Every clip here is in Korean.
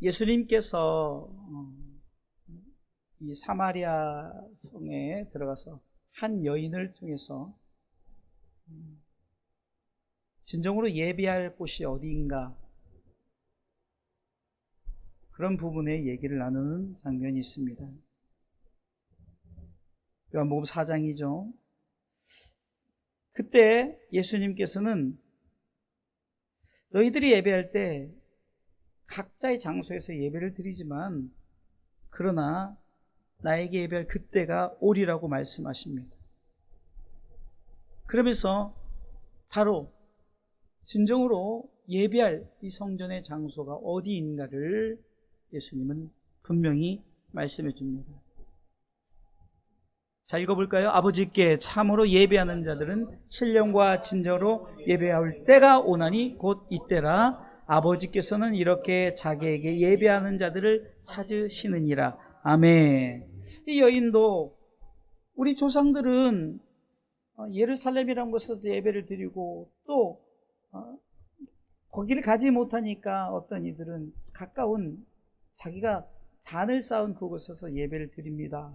예수님께서 이 사마리아 성에 들어가서 한 여인을 통해서 진정으로 예배할 곳이 어디인가, 그런 부분에 얘기를 나누는 장면이 있습니다. 요한복음 4장이죠. 그때 예수님께서는 너희들이 예배할 때 각자의 장소에서 예배를 드리지만 그러나 나에게 예배할 그때가 오리라고 말씀하십니다. 그러면서 바로 진정으로 예배할 이 성전의 장소가 어디인가를 예수님은 분명히 말씀해 줍니다. 자, 읽어볼까요? 아버지께 참으로 예배하는 자들은 신령과 진정으로 예배할 때가 오나니 곧 이때라. 아버지께서는 이렇게 자기에게 예배하는 자들을 찾으시느니라. 아멘. 이 여인도 우리 조상들은 예루살렘이라는 곳에서 예배를 드리고 또 거기를 가지 못하니까 어떤 이들은 가까운 자기가 단을 쌓은 그곳에서 예배를 드립니다.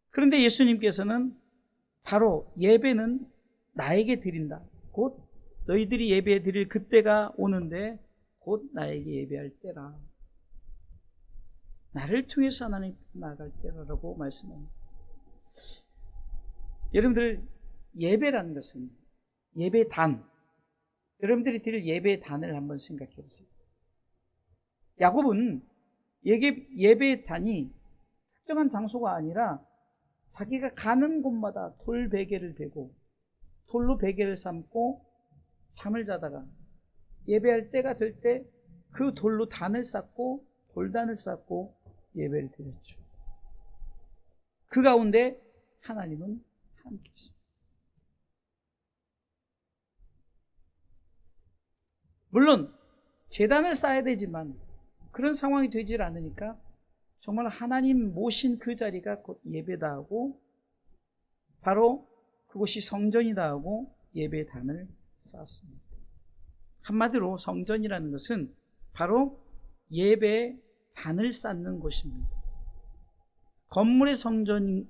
그런데 예수님께서는 바로 예배는 나에게 드린다. 곧 너희들이 예배 드릴 그때가 오는데 곧 나에게 예배할 때라. 나를 통해서 하나님 나아갈 때라고 말씀합니다. 여러분들, 예배라는 것은 예배단, 여러분들이 드릴 예배단을 한번 생각해 보세요. 야곱은 예배단이 특정한 장소가 아니라 자기가 가는 곳마다 돌 베개를 베고 돌로 베개를 삼고 잠을 자다가 예배할 때가 될 때 그 돌로 단을 쌓고 돌단을 쌓고 예배를 드렸죠. 그 가운데 하나님은 함께 있습니다. 물론 제단을 쌓아야 되지만 그런 상황이 되질 않으니까 정말 하나님 모신 그 자리가 곧 예배다 하고 바로 그곳이 성전이다 하고 예배단을 쌓았습니다. 한마디로 성전이라는 것은 바로 예배단을 쌓는 곳입니다. 건물의 성전,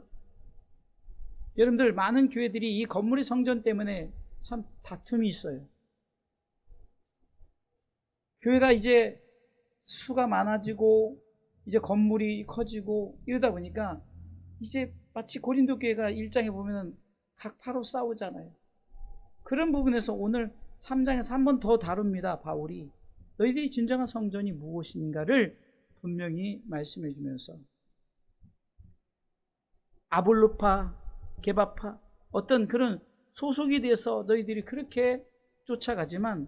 여러분들 많은 교회들이 이 건물의 성전 때문에 참 다툼이 있어요. 교회가 이제 수가 많아지고 이제 건물이 커지고 이러다 보니까 이제 마치 고린도 교회가 1장에 보면 각파로 싸우잖아요. 그런 부분에서 오늘 3장에서 한 번 더 다룹니다. 바울이 너희들이 진정한 성전이 무엇인가를 분명히 말씀해 주면서 아볼로파, 게바파 어떤 그런 소속이 돼서 너희들이 그렇게 쫓아가지만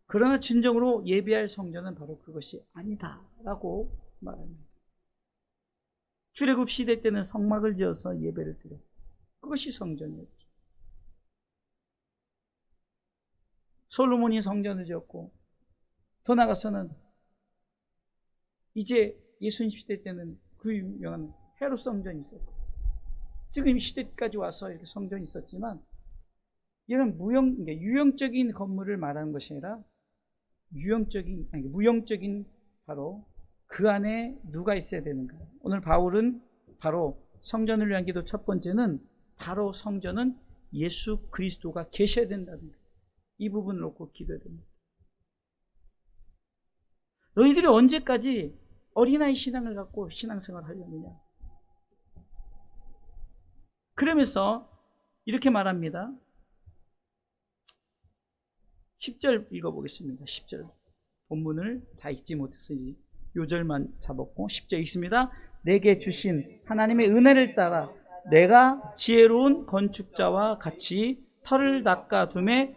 그러나 진정으로 예배할 성전은 바로 그것이 아니다라고 말합니다. 출애굽 시대 때는 성막을 지어서 예배를 드렸고 그것이 성전이었죠. 솔로몬이 성전을 지었고 더 나아가서는 이제 예수님 시대 때는 그 유명한 헤롯 성전이 있었고 지금 이 시대까지 와서 이렇게 성전이 있었지만 이런 유형적인 건물을 말하는 것이 아니라 무형적인 바로 그 안에 누가 있어야 되는가. 오늘 바울은 바로 성전을 위한 기도 첫 번째는 바로 성전은 예수 그리스도가 계셔야 된다는 거예요. 이 부분을 놓고 기도해야 됩니다. 너희들이 언제까지 어린아이 신앙을 갖고 신앙생활을 하려느냐. 그러면서 이렇게 말합니다. 10절 읽어보겠습니다. 10절 본문을 다 읽지 못해서 이제 요절만 잡았고 10절 읽습니다. 내게 주신 하나님의 은혜를 따라 내가 지혜로운 건축자와 같이 터를 닦아둠에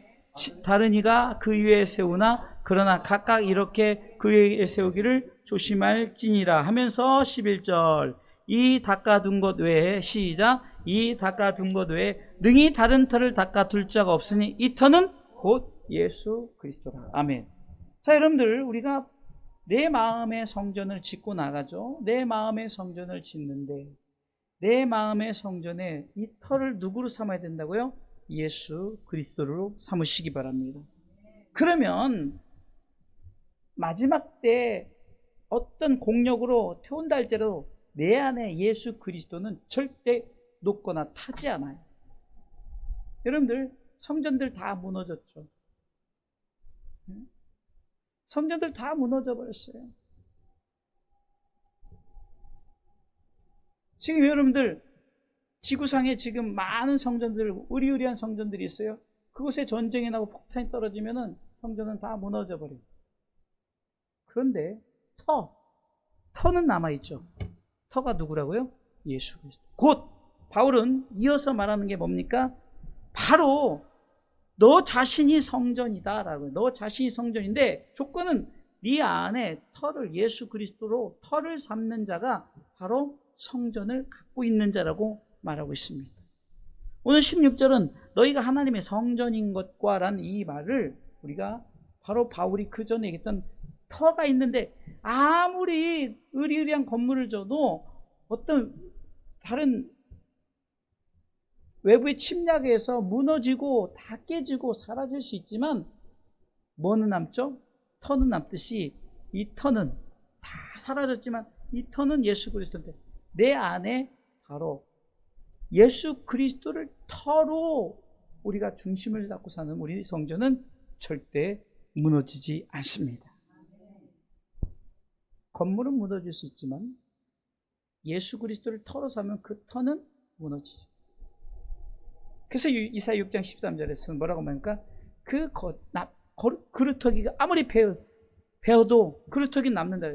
다른 이가 그 위에 세우나 그러나 각각 이렇게 그 위에 세우기를 조심할지니라 하면서 11절 이 닦아둔 것 외에 시작 이 닦아둔 것 외에 능히 다른 터를 닦아둘 자가 없으니 이 터는 곧 예수 그리스도라. 아멘. 자, 여러분들 우리가 내 마음의 성전을 짓고 나가죠. 내 마음의 성전을 짓는데 내 마음의 성전에 이 터를 누구로 삼아야 된다고요? 예수 그리스도로 삼으시기 바랍니다. 그러면 마지막 때 어떤 공력으로 태운다 할지라도 내 안에 예수 그리스도는 절대 녹거나 타지 않아요. 여러분들 성전들 다 무너졌죠. 성전들 다 무너져 버렸어요. 지금 여러분들 지구상에 지금 많은 성전들, 의리의리한 성전들이 있어요. 그곳에 전쟁이 나고 폭탄이 떨어지면은 성전은 다 무너져 버려요. 그런데 터는 남아있죠. 터가 누구라고요? 예수 그리스도. 곧 바울은 이어서 말하는 게 뭡니까? 바로 너 자신이 성전이다 라고요. 너 자신이 성전인데 조건은 네 안에 터를, 예수 그리스도로 터를 삼는 자가 바로 성전을 갖고 있는 자라고 말하고 있습니다. 오늘 16절은 너희가 하나님의 성전인 것과 라는 이 말을 우리가 바로 바울이 그 전에 얘기했던 터가 있는데 아무리 의리의리한 건물을 줘도 어떤 다른 외부의 침략에 의해서 무너지고 다 깨지고 사라질 수 있지만 뭐는 남죠? 터는 남듯이 이 터는 다 사라졌지만 이 터는 예수 그리스도인데 내 안에 바로 예수 그리스도를 터로 우리가 중심을 잡고 사는 우리 성전은 절대 무너지지 않습니다. 건물은 무너질 수 있지만 예수 그리스도를 터로 삼으면 그 터는 무너지죠. 그래서 이사야 6장 13절에서 뭐라고 말합니까? 그루터기가 아무리 베어도 그루터기 남는다.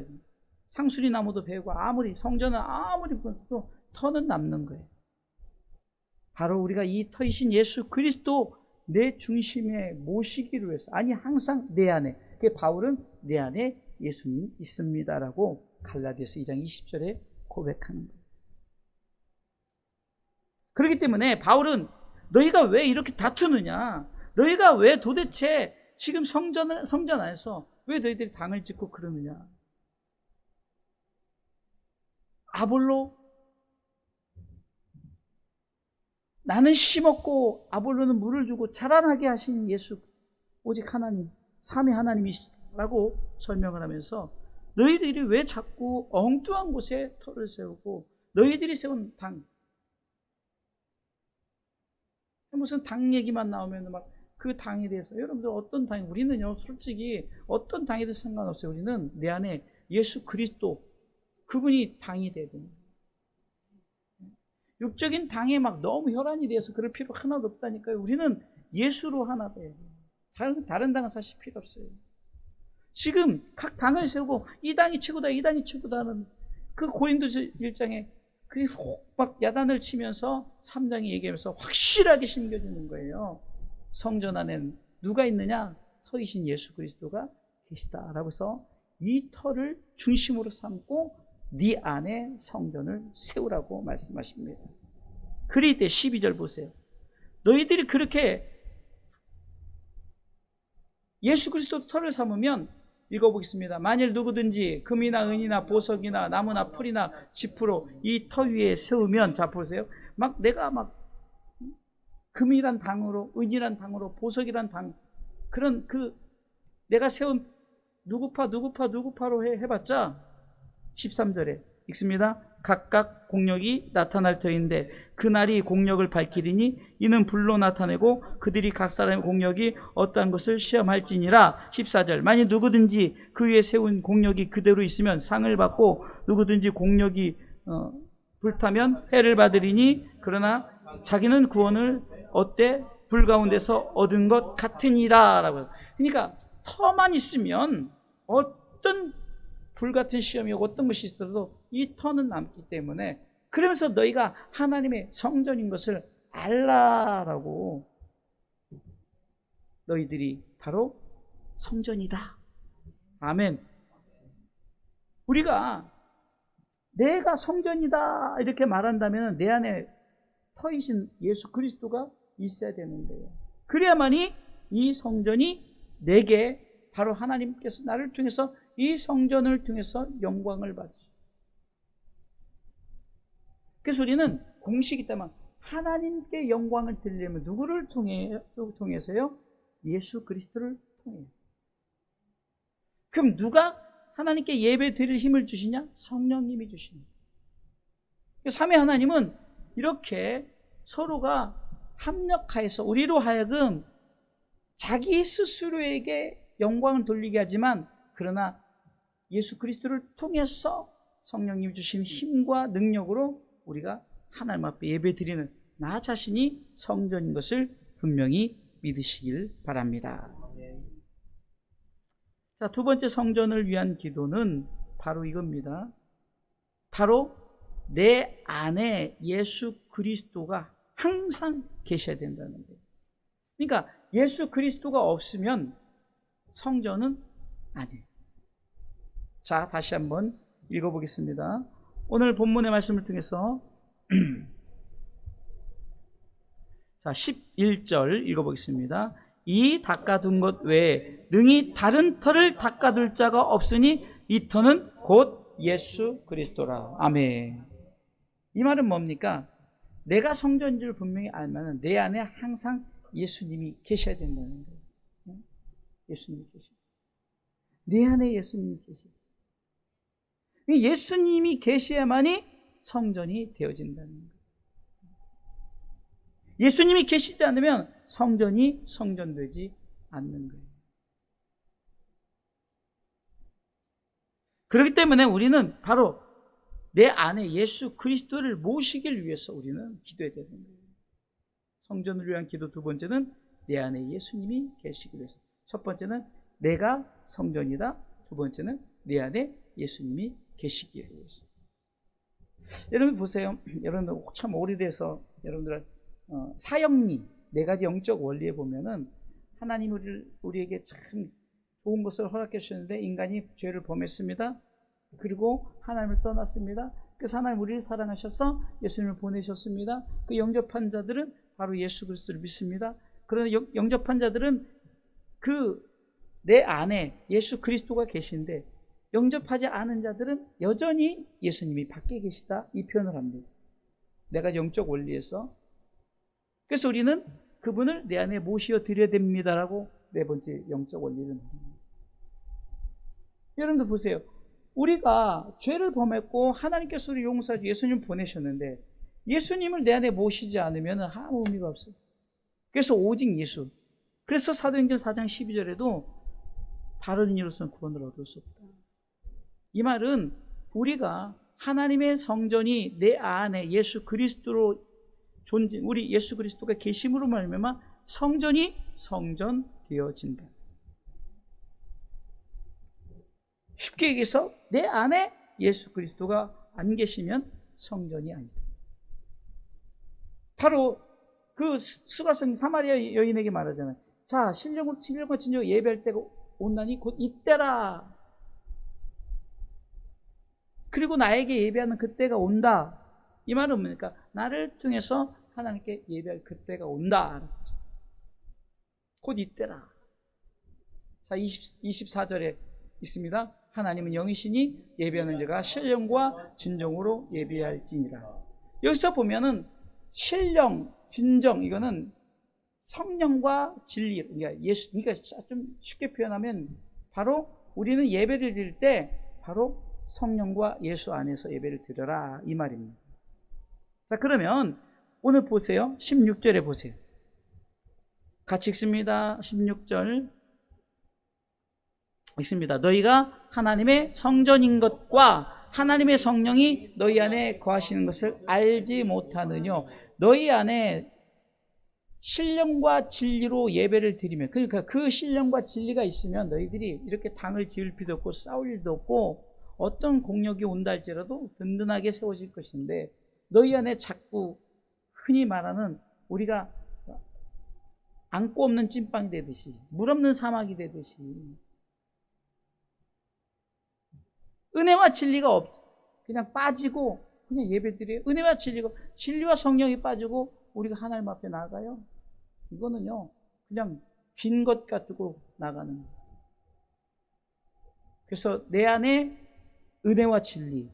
상수리 나무도 베고 아무리 성전은 아무리 베어도 터는 남는 거예요. 바로 우리가 이 터이신 예수 그리스도 내 중심에 모시기를 위해서, 아니 항상 내 안에, 그 바울은 내 안에 예수님이 있습니다라고 갈라디아서 2장 20절에 고백하는 거예요. 그렇기 때문에 바울은 너희가 왜 이렇게 다투느냐, 너희가 왜 도대체 지금 성전 안에서 왜 너희들이 당을 짓고 그러느냐, 아볼로, 나는 심었고 아볼로는 물을 주고 자라나게 하신 예수 오직 하나님, 삼위 하나님이시라고 설명을 하면서 너희들이 왜 자꾸 엉뚱한 곳에 터를 세우고 너희들이 세운 당, 무슨 당 얘기만 나오면 막 그 당에 대해서, 여러분들 어떤 당, 우리는요 솔직히 어떤 당에 대해서 상관없어요. 우리는 내 안에 예수 그리스도, 그분이 당이 돼야 됩니다. 육적인 당에 막 너무 혈안이 돼서 그럴 필요 하나도 없다니까요. 우리는 예수로 하나 돼요. 다른 당은 사실 필요 없어요. 지금 각 당을 세우고 이 당이 최고다, 이 당이 최고다 하는 그 고린도서 1장에 그 막 야단을 치면서 3장이 얘기하면서 확실하게 심겨주는 거예요. 성전 안에는 누가 있느냐? 터이신 예수 그리스도가 계시다라고 해서 이 터를 중심으로 삼고 네 안에 성전을 세우라고 말씀하십니다. 그럴 때 12절 보세요. 너희들이 그렇게 예수 그리스도 터를 삼으면, 읽어보겠습니다. 만일 누구든지 금이나 은이나 보석이나 나무나 풀이나 지푸로 이 터 위에 세우면, 자 보세요. 막 내가 막 금이란 당으로, 은이란 당으로, 보석이란 당, 그런 그 내가 세운 누구파로 해봤자 13절에 읽습니다. 각각 공력이 나타날 터인데 그날이 공력을 밝히리니 이는 불로 나타내고 그들이 각 사람의 공력이 어떠한 것을 시험할지니라. 14절 만일 누구든지 그 위에 세운 공력이 그대로 있으면 상을 받고 누구든지 공력이 불타면 해를 받으리니 그러나 자기는 구원을 어때? 불 가운데서 얻은 것 같으니라 라고. 그러니까 터만 있으면 어떤 불같은 시험이 오고 어떤 것이 있어도 이 터는 남기 때문에, 그러면서 너희가 하나님의 성전인 것을 알라라고, 너희들이 바로 성전이다. 아멘. 우리가 내가 성전이다 이렇게 말한다면 내 안에 터이신 예수 그리스도가 있어야 되는 거예요. 그래야만이 이 성전이 내게, 바로 하나님께서 나를 통해서 이 성전을 통해서 영광을 받으시죠. 그래서 우리는 공식이 있다면 하나님께 영광을 드리려면 누구를 통해서요? 예수 그리스도를 통해요. 그럼 누가 하나님께 예배 드릴 힘을 주시냐? 성령님이 주시는 거예요. 삼위 하나님은 이렇게 서로가 합력하여서 우리로 하여금 자기 스스로에게 영광을 돌리게 하지만, 그러나 예수 그리스도를 통해서 성령님이 주신 힘과 능력으로 우리가 하나님 앞에 예배 드리는 나 자신이 성전인 것을 분명히 믿으시길 바랍니다. 자, 두 번째 성전을 위한 기도는 바로 이겁니다. 바로 내 안에 예수 그리스도가 항상 계셔야 된다는 거예요. 그러니까 예수 그리스도가 없으면 성전은 아니에요. 자, 다시 한번 읽어보겠습니다. 오늘 본문의 말씀을 통해서 자, 11절 읽어보겠습니다. 이 닦아둔 것 외에 능히 다른 터를 닦아둘 자가 없으니 이 터는 곧 예수 그리스도라. 아멘. 이 말은 뭡니까? 내가 성전인 줄 분명히 알면 내 안에 항상 예수님이 계셔야 된다는 거예요. 예수님이 계셔. 내 안에 예수님이 계셔. 예수님이 계셔야만이 성전이 되어진다는 거예요. 예수님이 계시지 않으면 성전이 성전되지 않는 거예요. 그렇기 때문에 우리는 바로 내 안에 예수 그리스도를 모시길 위해서 우리는 기도해야 되는 거예요. 성전을 위한 기도 두 번째는 내 안에 예수님이 계시기 위해서. 첫 번째는 내가 성전이다. 두 번째는 내 안에 예수님이 계시기 위해서. 여러분 보세요. 여러분들 참 오래돼서 여러분들 사형리 네 가지 영적 원리에 보면은 하나님 우리에게 참 좋은 것을 허락해 주셨는데 인간이 죄를 범했습니다. 그리고 하나님을 떠났습니다. 그래서 하나님 우리를 사랑하셔서 예수님을 보내셨습니다. 그 영접한 자들은 바로 예수 그리스도를 믿습니다. 그러나 영접한 자들은 그 내 안에 예수 그리스도가 계신데 영접하지 않은 자들은 여전히 예수님이 밖에 계시다, 이 표현을 합니다. 내가 영적 원리에서. 그래서 우리는 그분을 내 안에 모시어 드려야 됩니다라고 네 번째 영적 원리를 합니다. 여러분들 보세요. 우리가 죄를 범했고 하나님께서 우리 용서하시고 예수님 보내셨는데 예수님을 내 안에 모시지 않으면 아무 의미가 없어요. 그래서 오직 예수. 그래서 사도행전 4장 12절에도 다른 이로서는 구원을 얻을 수 없다. 이 말은 우리가 하나님의 성전이 내 안에 예수 그리스도로 우리 예수 그리스도가 계심으로 말미암아 성전이 성전되어진다. 쉽게 얘기해서 내 안에 예수 그리스도가 안 계시면 성전이 아니다. 바로 그 수가성 사마리아 여인에게 말하잖아요. 자, 신령과 진정 예배할 때가 온나니 곧 이때라. 그리고 나에게 예배하는 그때가 온다. 이 말은 뭡니까? 나를 통해서 하나님께 예배할 그때가 온다. 곧 이때라. 자, 24절에 있습니다. 하나님은 영이시니 예배하는 자가 신령과 진정으로 예배할지니라. 여기서 보면은 신령, 진정, 이거는 성령과 진리, 그러니까 좀 쉽게 표현하면 바로 우리는 예배를 드릴 때 바로 성령과 예수 안에서 예배를 드려라, 이 말입니다. 자, 그러면 오늘 보세요. 16절에 보세요. 같이 읽습니다. 16절 읽습니다. 너희가 하나님의 성전인 것과 하나님의 성령이 너희 안에 거하시는 것을 알지 못하느뇨. 너희 안에 신령과 진리로 예배를 드리면, 그러니까 그 신령과 진리가 있으면 너희들이 이렇게 당을 지을 필요도 없고 싸울 일도 없고 어떤 공력이 온다 할지라도 든든하게 세워질 것인데, 너희 안에 자꾸 흔히 말하는 우리가 안고 없는 찐빵이 되듯이, 물 없는 사막이 되듯이 은혜와 진리가 그냥 빠지고 그냥 예배드려요. 은혜와 진리와 성령이 빠지고 우리가 하나님 앞에 나가요. 이거는요 그냥 빈 것 가지고 나가는 거예요. 그래서 내 안에 은혜와 진리,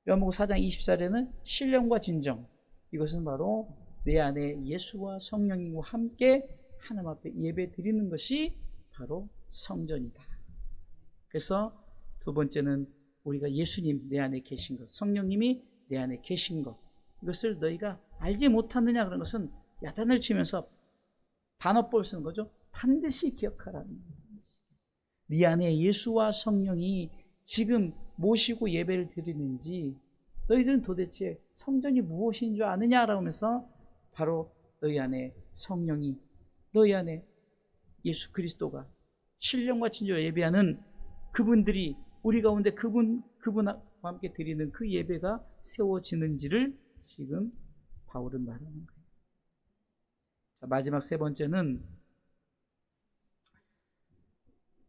요한복음 4장 24절에는 신령과 진정, 이것은 바로 내 안에 예수와 성령님과 함께 하나님 앞에 예배 드리는 것이 바로 성전이다. 그래서 두 번째는 우리가 예수님 내 안에 계신 것, 성령님이 내 안에 계신 것, 이것을 너희가 알지 못하느냐 그런 것은 야단을 치면서 반어법을 쓰는 거죠. 반드시 기억하라는 거예요. 네 안에 예수와 성령이 지금 모시고 예배를 드리는지, 너희들은 도대체 성전이 무엇인 줄 아느냐라고 하면서 바로 너희 안에 성령이, 너희 안에 예수 그리스도가 신령과 진정으로 예배하는 그분들이 우리 가운데 그분과 함께 드리는 그 예배가 세워지는지를 지금 바울은 말하는 거예요. 자, 마지막 세 번째는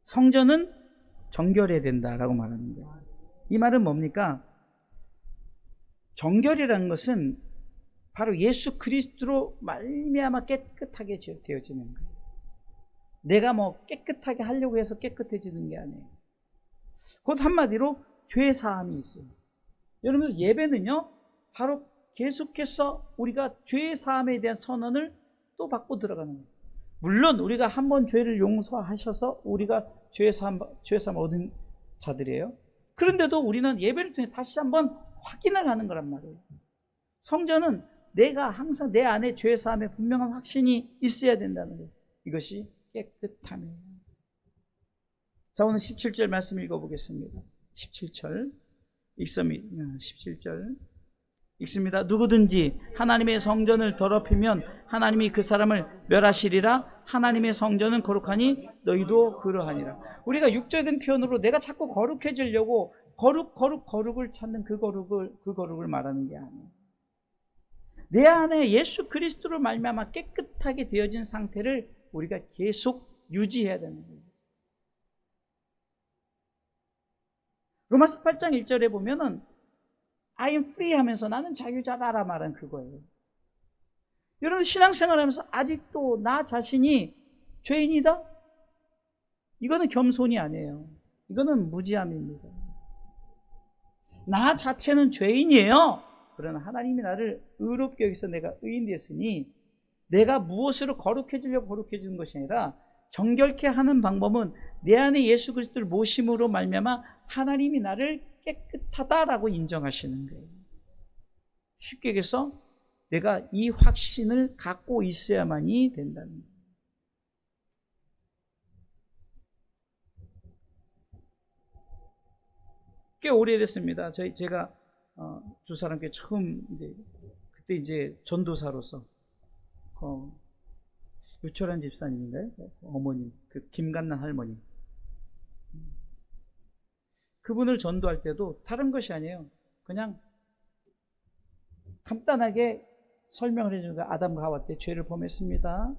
성전은 정결해야 된다라고 말하는 거예요. 이 말은 뭡니까? 정결이라는 것은 바로 예수 그리스도로 말미암아 깨끗하게 되어지는 거예요. 내가 뭐 깨끗하게 하려고 해서 깨끗해지는 게 아니에요. 곧 한마디로 죄 사함이 있어요. 여러분들, 예배는요 바로 계속해서 우리가 죄 사함에 대한 선언을 또 받고 들어가는 거예요. 물론 우리가 한 번 죄를 용서하셔서 우리가 죄 사함 얻은 자들이에요. 그런데도 우리는 예배를 통해 다시 한번 확인을 하는 거란 말이에요. 성전은 내가 항상 내 안에 죄 사함에 분명한 확신이 있어야 된다는 거예요. 이것이 깨끗함이에요. 자, 오늘 17절 말씀 읽어보겠습니다. 17절 17절 읽습니다. 누구든지 하나님의 성전을 더럽히면 하나님이 그 사람을 멸하시리라. 하나님의 성전은 거룩하니 너희도 그러하니라. 우리가 육적인 표현으로 내가 자꾸 거룩해지려고 거룩을 찾는 그 거룩을 말하는 게 아니에요. 내 안에 예수 그리스도로 말미암아 깨끗하게 되어진 상태를 우리가 계속 유지해야 되는 거예요. 로마서 8장 1절에 보면은 I am free 하면서 나는 자유자다라 말한 그거예요. 여러분, 신앙생활 하면서 아직도 나 자신이 죄인이다? 이거는 겸손이 아니에요. 이거는 무지함입니다. 나 자체는 죄인이에요. 그러나 하나님이 나를 의롭게 여기서 내가 의인 됐으니 내가 무엇으로 거룩해지려고 거룩해지는 것이 아니라 정결케 하는 방법은 내 안에 예수 그리스도를 모심으로 말미암아 하나님이 나를 깨끗하다라고 인정하시는 거예요. 쉽게 얘기해서 내가 이 확신을 갖고 있어야만이 된다는 거예요. 꽤 오래됐습니다. 제가 두 사람께 처음 그때 이제 전도사로서 유철한 집사님인가요? 어머님, 그 김간난 할머니. 그분을 전도할 때도 다른 것이 아니에요. 그냥 간단하게 설명을 해주는 거예요. 아담과 하와 때 죄를 범했습니다.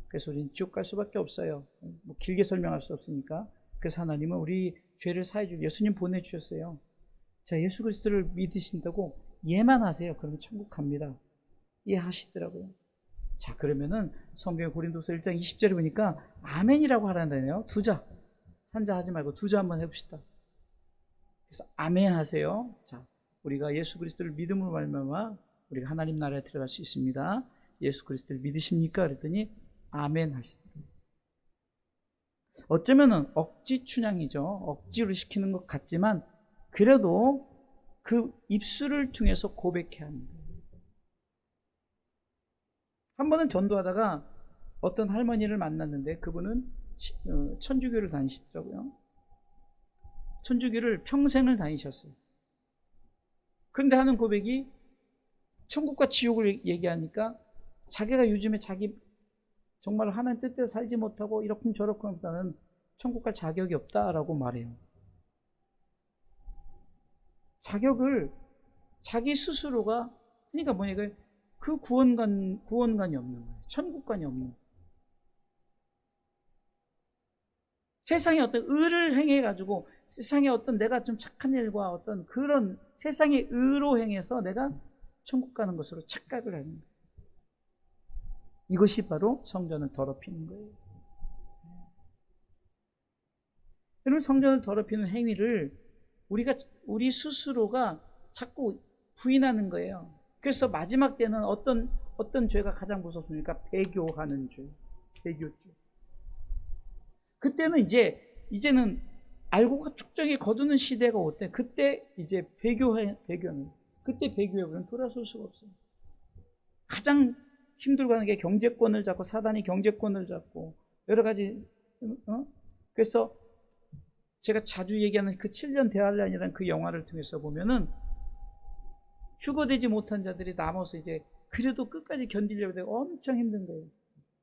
그래서 우리는 지옥 갈 수밖에 없어요. 뭐 길게 설명할 수 없으니까. 그래서 하나님은 우리 죄를 사해주고 예수님 보내주셨어요. 자, 예수 그리스도를 믿으신다고 예만 하세요. 그러면 천국 갑니다. 이해하시더라고요. 자, 그러면은 성경 고린도서 1장 20절에 보니까 아멘이라고 하란다네요. 두자. 한자 하지 말고 두자 한번 해봅시다. 그래서 아멘 하세요. 자, 우리가 예수 그리스도를 믿음으로 말미암아 우리가 하나님 나라에 들어갈 수 있습니다. 예수 그리스도를 믿으십니까? 그랬더니 아멘 하시더라고요. 어쩌면은 억지 춘향이죠. 억지로 시키는 것 같지만 그래도 그 입술을 통해서 고백해야 합니다. 한 번은 전도하다가 어떤 할머니를 만났는데 그분은 천주교를 다니시더라고요. 천주교를 평생을 다니셨어요. 그런데 하는 고백이 천국과 지옥을 얘기하니까 자기가 요즘에 자기 정말 하나님 뜻대로 살지 못하고 이렇게 저렇게 하면서 나는 천국 갈 자격이 없다라고 말해요. 자격을 자기 스스로가, 그러니까 뭐냐, 그 구원관이 없는 거예요. 천국관이 없는 거예요. 세상에 어떤 의를 행해가지고 세상에 어떤 내가 좀 착한 일과 어떤 그런 세상의 의로 행해서 내가 천국 가는 것으로 착각을 하는 거예요. 이것이 바로 성전을 더럽히는 거예요. 여러분, 성전을 더럽히는 행위를 우리 스스로가 자꾸 부인하는 거예요. 그래서 마지막 때는 어떤 죄가 가장 무섭습니까? 배교하는 죄, 배교죄. 그때는 이제는 알고가 축정에 거두는 시대가 오때 그때 이제 배교는 그때 배교회는 돌아설 수가 없어요. 가장 힘들고 하는 게 경제권을 잡고 사단이 경제권을 잡고 여러 가지 그래서 제가 자주 얘기하는 그 7년 대환란이라는 그 영화를 통해서 보면은 휴거되지 못한 자들이 남아서 이제 그래도 끝까지 견디려고 해도 엄청 힘든 거예요.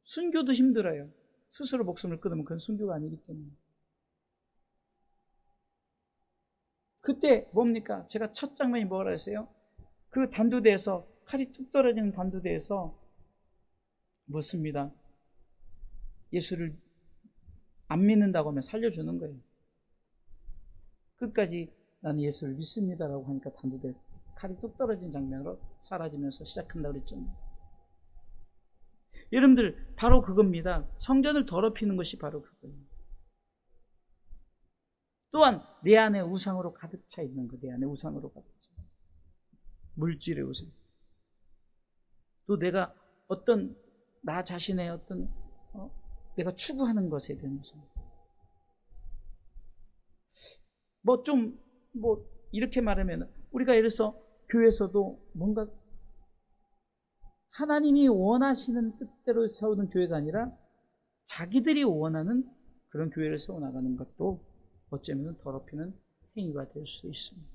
순교도 힘들어요. 스스로 목숨을 끊으면 그건 순교가 아니기 때문에. 그때 뭡니까? 제가 첫 장면이 뭐라 했어요? 그 단두대에서 칼이 뚝 떨어지는 단두대에서 묻습니다. 예수를 안 믿는다고 하면 살려주는 거예요. 끝까지 나는 예수를 믿습니다라고 하니까 단두대 칼이 뚝 떨어진 장면으로 사라지면서 시작한다고 그랬죠. 여러분들 바로 그겁니다. 성전을 더럽히는 것이 바로 그거예요. 또한 내 안에 우상으로 가득 차 있는 거, 내 안에 우상으로 가득 차. 물질의 우상. 또 내가 어떤 나 자신의 어떤 내가 추구하는 것에 대한 우상. 이렇게 말하면 우리가 예를 들어서 교회에서도 뭔가 하나님이 원하시는 뜻대로 세우는 교회가 아니라 자기들이 원하는 그런 교회를 세워나가는 것도 어쩌면 더럽히는 행위가 될 수도 있습니다.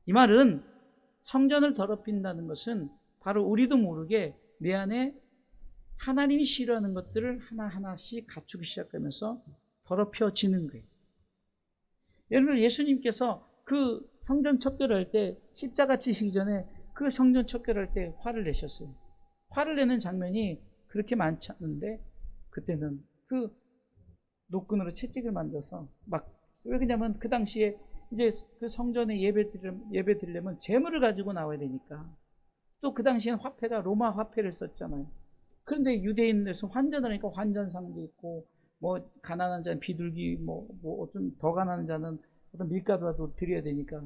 이 말은 성전을 더럽힌다는 것은 바로 우리도 모르게 내 안에 하나님이 싫어하는 것들을 하나하나씩 갖추기 시작하면서 더럽혀지는 거예요. 여러분, 예수님께서 그 성전 척결을 할 때 십자가 지시기 전에 그 성전 척결을 할 때 화를 내셨어요. 화를 내는 장면이 그렇게 많지 않은데 그때는 그 노끈으로 채찍을 만들어서 왜 그러냐면 그 당시에 이제 그 성전에 예배 드리려면 재물을 가지고 나와야 되니까 또 그 당시에는 화폐가 로마 화폐를 썼잖아요. 그런데 유대인들에서 환전을 하니까 환전상도 있고 가난한 자는 비둘기 좀 더 가난한 자는 어떤 밀가루라도 드려야 되니까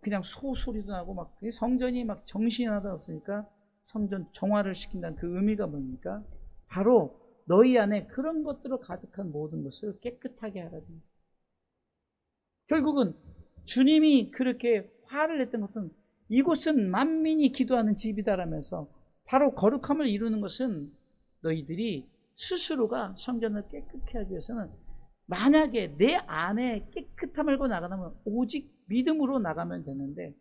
그냥 소리도 나고 성전이 정신이 하나도 없으니까 성전 정화를 시킨다는 그 의미가 뭡니까? 바로 너희 안에 그런 것들로 가득한 모든 것을 깨끗하게 하라는 거예요. 결국은 주님이 그렇게 화를 냈던 것은 이곳은 만민이 기도하는 집이다라면서 바로 거룩함을 이루는 것은 너희들이 스스로가 성전을 깨끗게 하기 위해서는 만약에 내 안에 깨끗함을 걸고 나가면 오직 믿음으로 나가면 되는데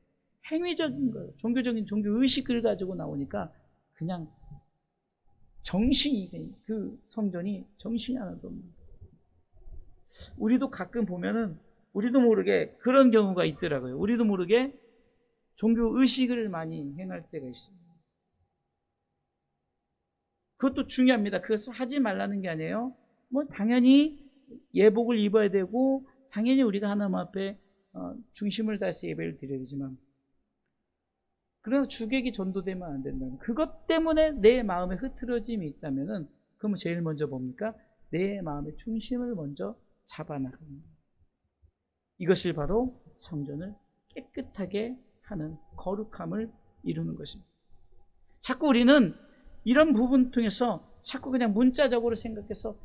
행위적인 거예요. 종교적인 종교의식을 가지고 나오니까 그냥 그 성전이 정신이 하나도 없는 거예요. 우리도 가끔 보면은 우리도 모르게 그런 경우가 있더라고요. 우리도 모르게 종교의식을 많이 행할 때가 있어요. 그것도 중요합니다. 그것을 하지 말라는 게 아니에요. 당연히 예복을 입어야 되고 당연히 우리가 하나님 앞에 중심을 다해서 예배를 드려야 되지만 그러나 주객이 전도되면 안 된다는 그것 때문에 내 마음에 흐트러짐이 있다면은 그러면 제일 먼저 뭡니까? 내 마음의 중심을 먼저 잡아나가는 거예요. 이것이 바로 성전을 깨끗하게 하는 거룩함을 이루는 것입니다. 자꾸 우리는 이런 부분 통해서 자꾸 그냥 문자적으로 생각해서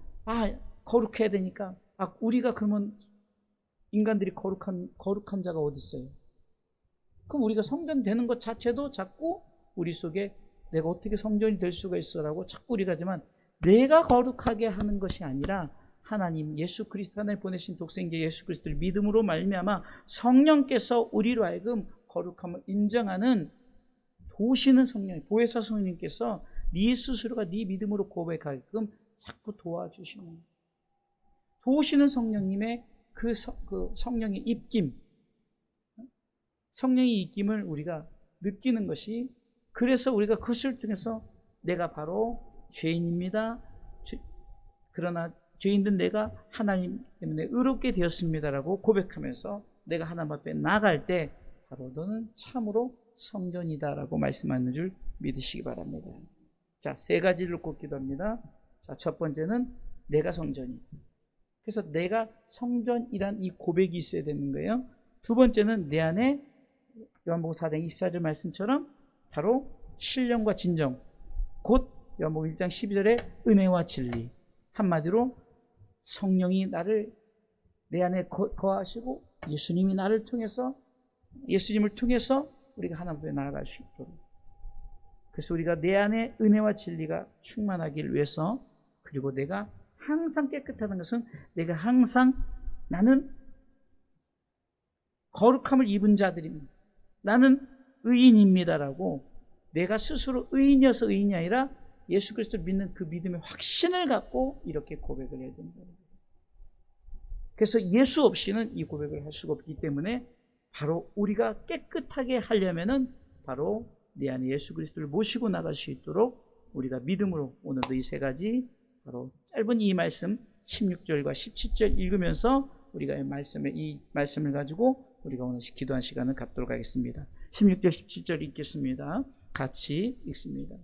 거룩해야 되니까 우리가 그러면 인간들이 거룩한 자가 어디 있어요? 그럼 우리가 성전 되는 것 자체도 자꾸 우리 속에 내가 어떻게 성전이 될 수가 있어라고 자꾸 우리가 하지만 내가 거룩하게 하는 것이 아니라 하나님 예수 그리스도 하나님 보내신 독생자 예수 그리스도를 믿음으로 말미암아 성령께서 우리로 하여금 거룩함을 인정하는 도우시는 성령 보혜사 성령님께서 네 스스로가 네 믿음으로 고백하게끔 자꾸 도와주시는 도우시는 성령님의 그 성령의 입김 성령의 입김을 우리가 느끼는 것이 그래서 우리가 그것을 통해서 내가 바로 죄인입니다. 그러나 죄인된 내가 하나님 때문에 의롭게 되었습니다라고 고백하면서 내가 하나님 앞에 나갈 때 바로 너는 참으로 성전이다라고 말씀하는 줄 믿으시기 바랍니다. 자, 세 가지를 꼭 기도합니다. 자, 첫 번째는 내가 성전이다. 그래서 내가 성전이란 이 고백이 있어야 되는 거예요. 두 번째는 내 안에 요한복음 4장 24절 말씀처럼 바로 신령과 진정 곧 요한복음 1장 12절의 은혜와 진리 한마디로 성령이 나를 내 안에 거하시고 예수님을 통해서 우리가 하나님 앞에 나아갈 수 있도록. 그래서 우리가 내 안에 은혜와 진리가 충만하길 위해서, 그리고 내가 항상 깨끗하다는 것은 내가 항상 나는 거룩함을 입은 자들입니다. 나는 의인입니다라고, 내가 스스로 의인이어서 의인이 아니라 예수 그리스도를 믿는 그 믿음의 확신을 갖고 이렇게 고백을 해야 된다. 그래서 예수 없이는 이 고백을 할 수가 없기 때문에, 바로 우리가 깨끗하게 하려면은 바로 내 안에 예수 그리스도를 모시고 나갈 수 있도록 우리가 믿음으로 오늘도 이 세 가지 바로 짧은 이 말씀 16절과 17절 읽으면서 우리가 이 말씀을 가지고 우리가 오늘 기도한 시간을 갖도록 하겠습니다. 16절 17절 읽겠습니다. 같이 읽습니다.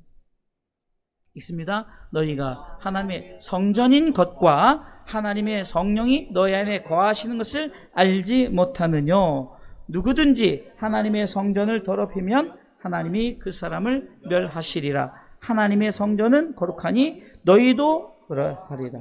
너희가 하나님의 성전인 것과 하나님의 성령이 너희 안에 거하시는 것을 알지 못하느냐? 누구든지 하나님의 성전을 더럽히면 하나님이 그 사람을 멸하시리라. 하나님의 성전은 거룩하니 너희도 그러하리라.